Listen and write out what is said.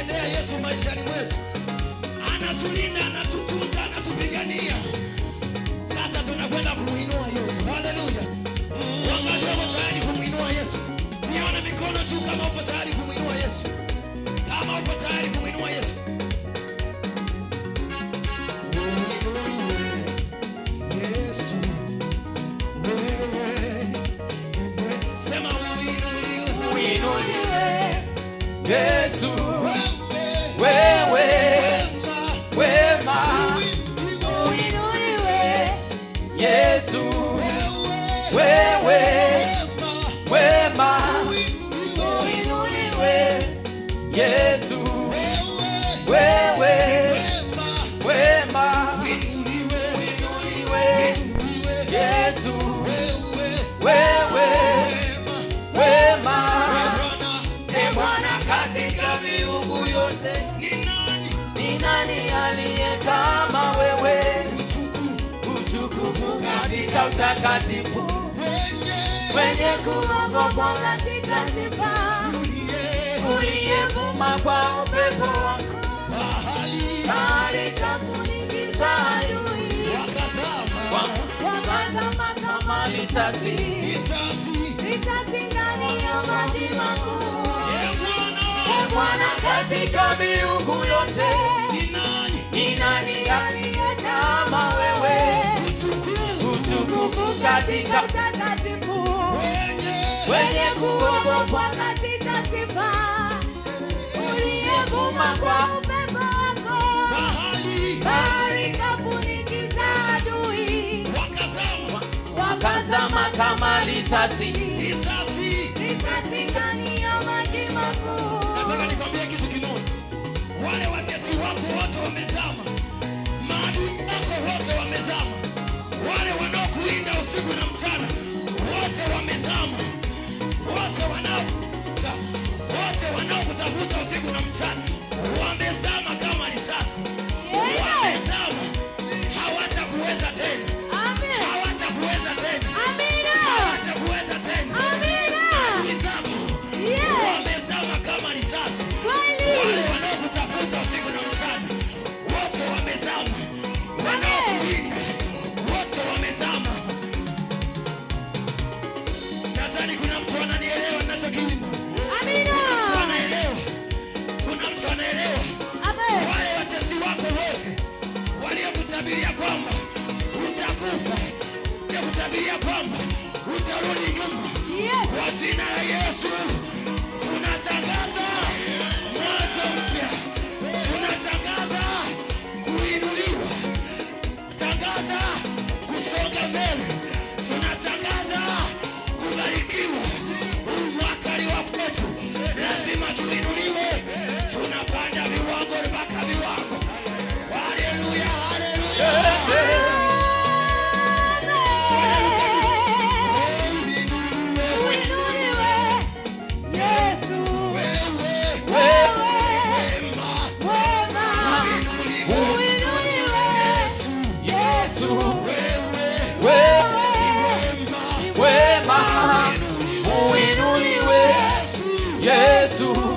tunamtendea Yesu maishani mwetu. Anatulinda, anatutunza, anatupigania. Sasa tunakwenda kumuinua Yesu. Haleluya. Wangapi wako tayari kumuinua Yesu? Nione mikono juu kama upo tayari kumuinua Yesu. Kama upo tayari kumuinua Yesu. Yesu. Sema uinuliwe. Yesu. Wewe. Wema. Uinuliwe. Yesu. Wewe. Wema. Uinuliwe. Yesu. Wewe. Wema. Uinuliwe. Yesu. Wewe. Wema. Ee Bwana katika miungu yote, ni nani aliye kama wewe? Utukufu katika utakatifu, Mwenye kuogopwa katika sifa, uliyevuma kwa upepo wako, bahari ikakuingiza adui, wakazama kama risasi ndani ya maji makuu. Ee Bwana katika miungu yote, ni nani aliye kama wewe? Utukufu katika utakatifu, wenye kuogopwa katika sifa, uliyevuma kwa upepo wako, bahari ikakuingiza adui, wakazama kama risasi ndani ya maji makuu. Nataka nikwambie kitu kimoja. Wale watesi wako wote wamezama. Maadui wako wote wamezama. Wale wanaokulinda usiku na mchana wote wamezama. Wote wanaokutafuta usiku na mchana wamezama kama risasi. Wamezama. Hawatakuweza tena. Hawatakuweza tena. Hawatakuweza tena. Adui zako wamezama kama risasi. Wale wanaokutafuta usiku na mchana wote wamezama. Wanaokulinda wote wamezama. Nadhani kuna mtu ananielewa ninachokiimba. Kuna mtu anaelewa. Wale watesi wako wote waliokutabiria kwamba utakufa, waliokutabiria kwamba utarudi nyuma, kwa jina la Yesu tunatangaza mwanzo mpya. Tunatangaza kuinuliwa. Tangaza kusonga mbele. Tunatangaza kubarikiwa. Mwaka wa kwetu lazima tuinuliwe. Tunapanda viwango mpaka viwango. Haleluya, haleluya. Uinuliwe. Yesu. wewe. Wema. Uinuliwe. Yesu. Wewe. Wema. Uinuliwe. Yesu.